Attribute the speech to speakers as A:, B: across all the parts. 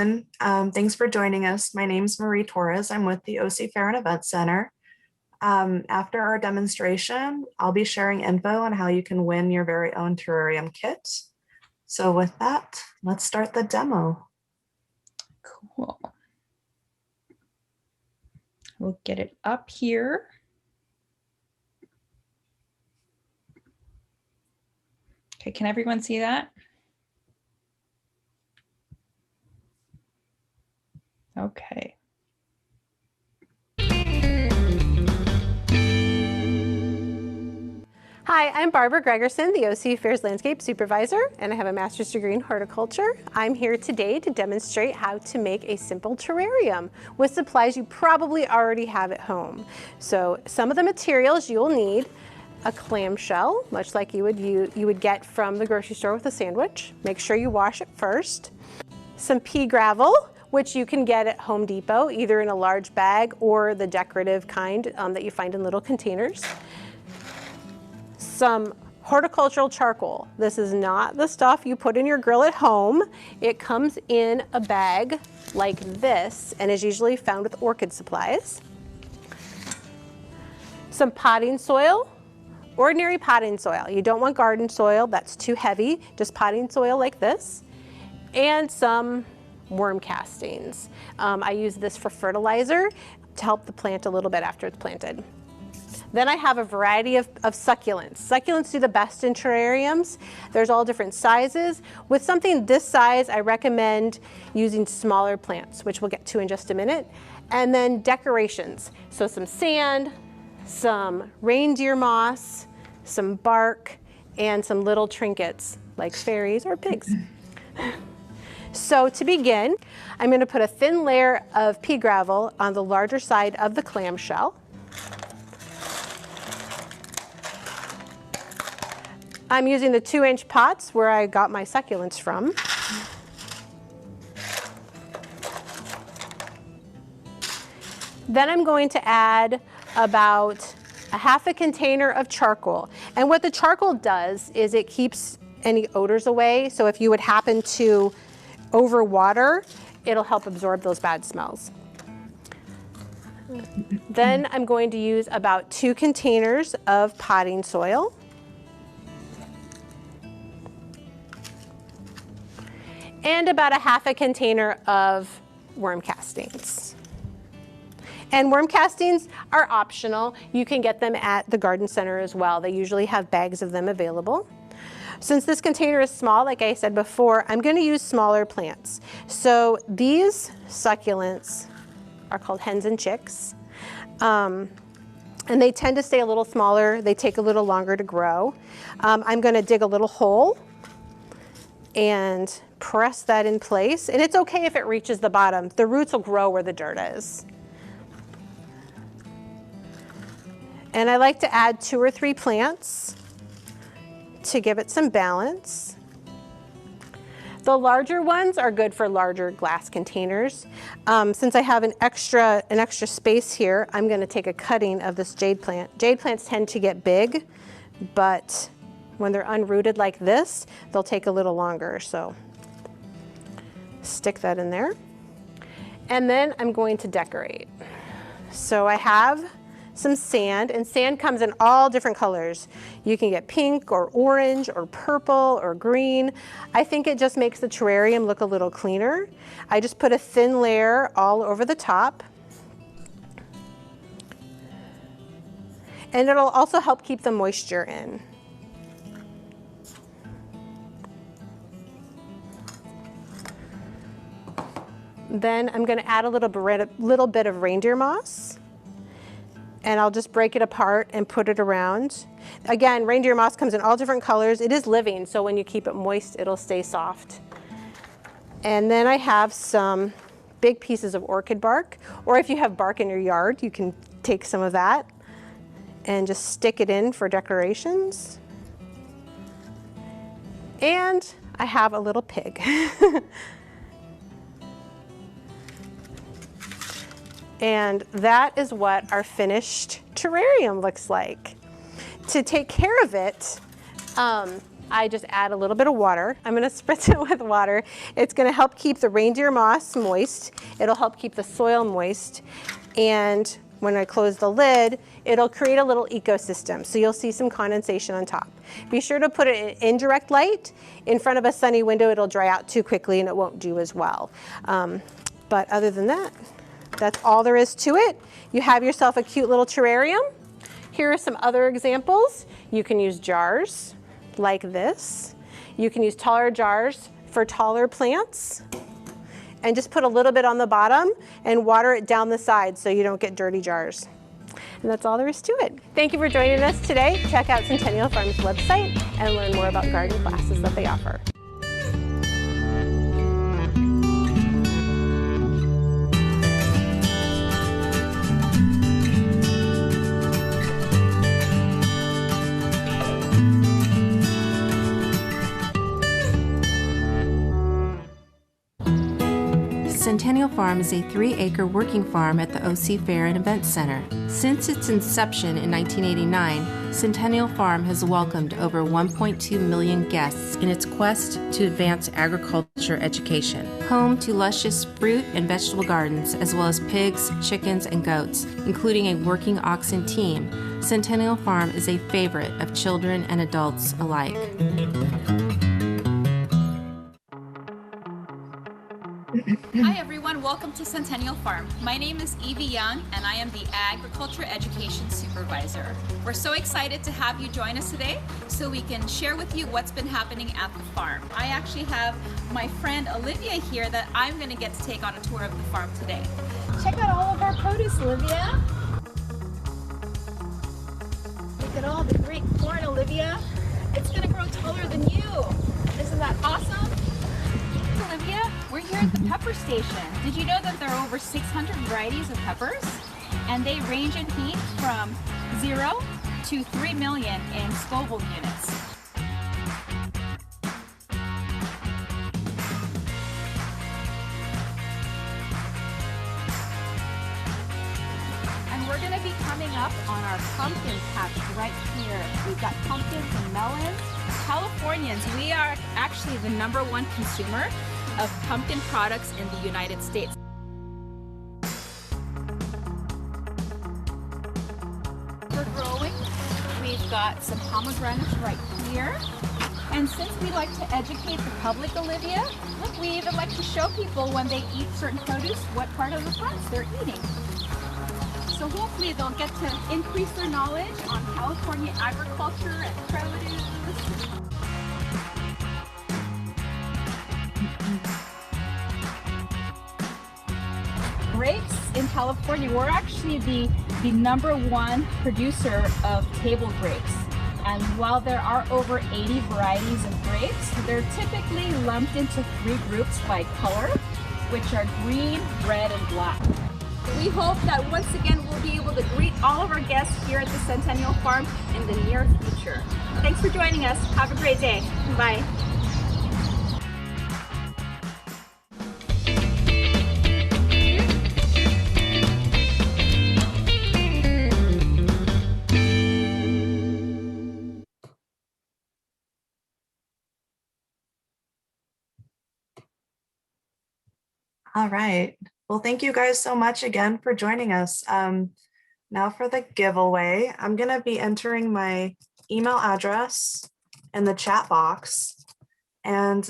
A: everyone. Thanks for joining us. My name's Marie Torres. I'm with the OC Fair and Event Center. After our demonstration, I'll be sharing info on how you can win your very own terrarium kit. So with that, let's start the demo.
B: Cool. We'll get it up here. Okay, can everyone see that? Okay.
C: Hi, I'm Barbara Gregerson, the OC Fair's Landscape Supervisor, and I have a master's degree in horticulture. I'm here today to demonstrate how to make a simple terrarium with supplies you probably already have at home. So some of the materials you'll need: a clamshell, much like you would get from the grocery store with a sandwich. Make sure you wash it first. Some pea gravel, which you can get at Home Depot, either in a large bag or the decorative kind that you find in little containers. Some horticultural charcoal. This is not the stuff you put in your grill at home. It comes in a bag like this and is usually found with orchid supplies. Some potting soil, ordinary potting soil. You don't want garden soil, that's too heavy, just potting soil like this. And some worm castings. I use this for fertilizer to help the plant a little bit after it's planted. Then I have a variety of succulents. Succulents do the best in terrariums. There's all different sizes. With something this size, I recommend using smaller plants, which we'll get to in just a minute. And then decorations. So some sand, some reindeer moss, some bark, and some little trinkets like fairies or pigs. So to begin, I'm going to put a thin layer of pea gravel on the larger side of the clamshell. I'm using the 2-inch pots where I got my succulents from. Then I'm going to add about a half a container of charcoal. And what the charcoal does is it keeps any odors away. So if you would happen to overwater, it'll help absorb those bad smells. Then I'm going to use about 2 containers of potting soil. And about a half a container of worm castings. And worm castings are optional. You can get them at the garden center as well. They usually have bags of them available. Since this container is small, like I said before, I'm going to use smaller plants. So these succulents are called hens and chicks. And they tend to stay a little smaller. They take a little longer to grow. I'm going to dig a little hole and press that in place. And it's okay if it reaches the bottom. The roots will grow where the dirt is. And I like to add 2 or 3 plants to give it some balance. The larger ones are good for larger glass containers. Since I have an extra space here, I'm going to take a cutting of this jade plant. Jade plants tend to get big, but when they're unrooted like this, they'll take a little longer. So stick that in there. And then I'm going to decorate. So I have some sand, and sand comes in all different colors. You can get pink or orange or purple or green. I think it just makes the terrarium look a little cleaner. I just put a thin layer all over the top. And it'll also help keep the moisture in. Then I'm going to add a little bit of reindeer moss. And I'll just break it apart and put it around. Again, reindeer moss comes in all different colors. It is living, so when you keep it moist, it'll stay soft. And then I have some big pieces of orchid bark, or if you have bark in your yard, you can take some of that and just stick it in for decorations. And I have a little pig. And that is what our finished terrarium looks like. To take care of it, I just add a little bit of water. I'm gonna spritz it with water. It's gonna help keep the reindeer moss moist. It'll help keep the soil moist. And when I close the lid, it'll create a little ecosystem. So you'll see some condensation on top. Be sure to put it in indirect light. In front of a sunny window, it'll dry out too quickly and it won't do as well. But other than that, that's all there is to it. You have yourself a cute little terrarium. Here are some other examples. You can use jars like this. You can use taller jars for taller plants. And just put a little bit on the bottom and water it down the side so you don't get dirty jars. And that's all there is to it. Thank you for joining us today. Check out Centennial Farm's website and learn more about garden classes that they offer.
D: Centennial Farm is a 3-acre working farm at the OC Fair and Event Center. Since its inception in 1989, Centennial Farm has welcomed over 1.2 million guests in its quest to advance agriculture education. Home to luscious fruit and vegetable gardens, as well as pigs, chickens, and goats, including a working oxen team, Centennial Farm is a favorite of children and adults alike.
E: Hi everyone, welcome to Centennial Farm. My name is Evie Young and I am the Agriculture Education Supervisor. We're so excited to have you join us today so we can share with you what's been happening at the farm. I actually have my friend Olivia here that I'm going to get to take on a tour of the farm today. Check out all of our produce, Olivia. Look at all the great corn, Olivia. It's going to grow taller than you. Isn't that awesome? Olivia, we're here at the pepper station. Did you know that there are over 600 varieties of peppers? And they range in heat from 0 to 3 million in Scoville units. And we're going to be coming up on our pumpkin patch right here. We've got pumpkins and melons. Californians, we are actually the #1 consumer of pumpkin products in the United States. For growing, we've got some pomegranates right here. And since we like to educate the public, Olivia, look, we even like to show people when they eat certain produce what part of the plants they're eating. So hopefully they'll get to increase their knowledge on California agriculture and produce. Grapes in California, we're actually the #1 producer of table grapes. And while there are over 80 varieties of grapes, they're typically lumped into 3 groups by color, which are green, red, and black. We hope that once again we'll be able to greet all of our guests here at the Centennial Farm in the near future. Thanks for joining us. Have a great day. Bye.
A: All right. Well, thank you guys so much again for joining us. Now for the giveaway, I'm going to be entering my email address in the chat box, and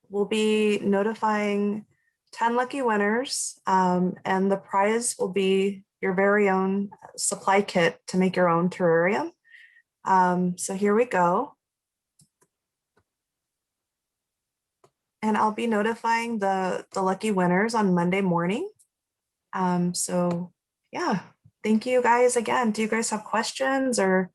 A: we'll be notifying 10 lucky winners, and the prize will be your very own supply kit to make your own terrarium. So here we go. And I'll be notifying the lucky winners on Monday morning. So yeah, thank you guys again. Do you guys have questions or?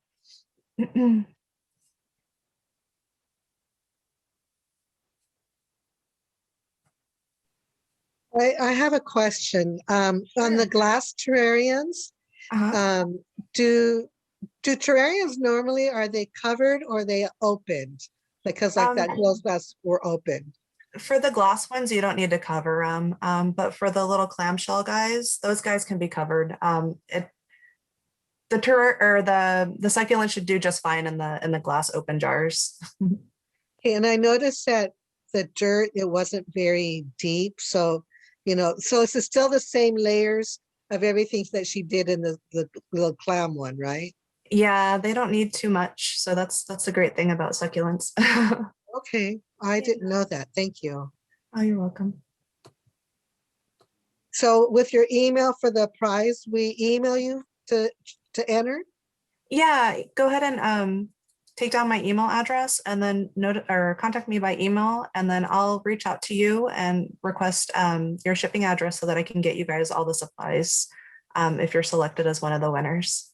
F: I have a question. On the glass terrariums, do terrariums normally, are they covered or are they opened? Because like that girl's glass were open.
A: For the glass ones, you don't need to cover them. But for the little clamshell guys, those guys can be covered. The or the succulent should do just fine in the glass open jars.
F: Okay, and I noticed that the dirt, it wasn't very deep. So, so it's still the same layers of everything that she did in the little clam one, right?
A: Yeah, they don't need too much. So that's a great thing about succulents.
F: Okay, I didn't know that. Thank you.
A: Oh, you're welcome.
F: So with your email for the prize, we email you to enter?
A: Yeah, go ahead and take down my email address and then note or contact me by email, and then I'll reach out to you and request your shipping address so that I can get you guys all the supplies if you're selected as one of the winners.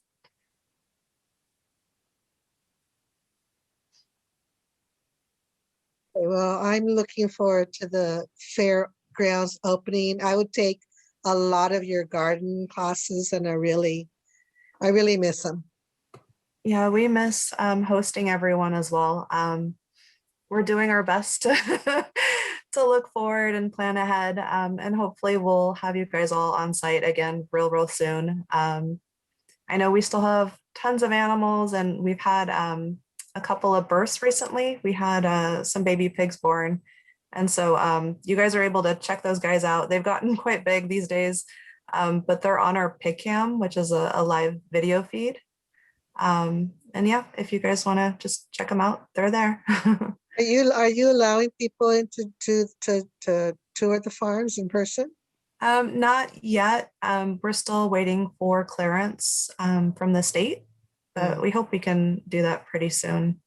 F: Okay, well, I'm looking forward to the fairgrounds opening. I would take a lot of your garden classes, and I really miss them.
A: Yeah, we miss hosting everyone as well. We're doing our best to, to look forward and plan ahead, and hopefully we'll have you guys all on site again real soon. I know we still have tons of animals, and we've had a couple of births recently. We had some baby pigs born. And so you guys are able to check those guys out. They've gotten quite big these days, but they're on our pig cam, which is a live video feed. And yeah, if you guys want to just check them out, they're there.
F: Are you allowing people into to tour the farms in person?
A: Not yet. We're still waiting for clearance from the state, but we hope we can do that pretty soon.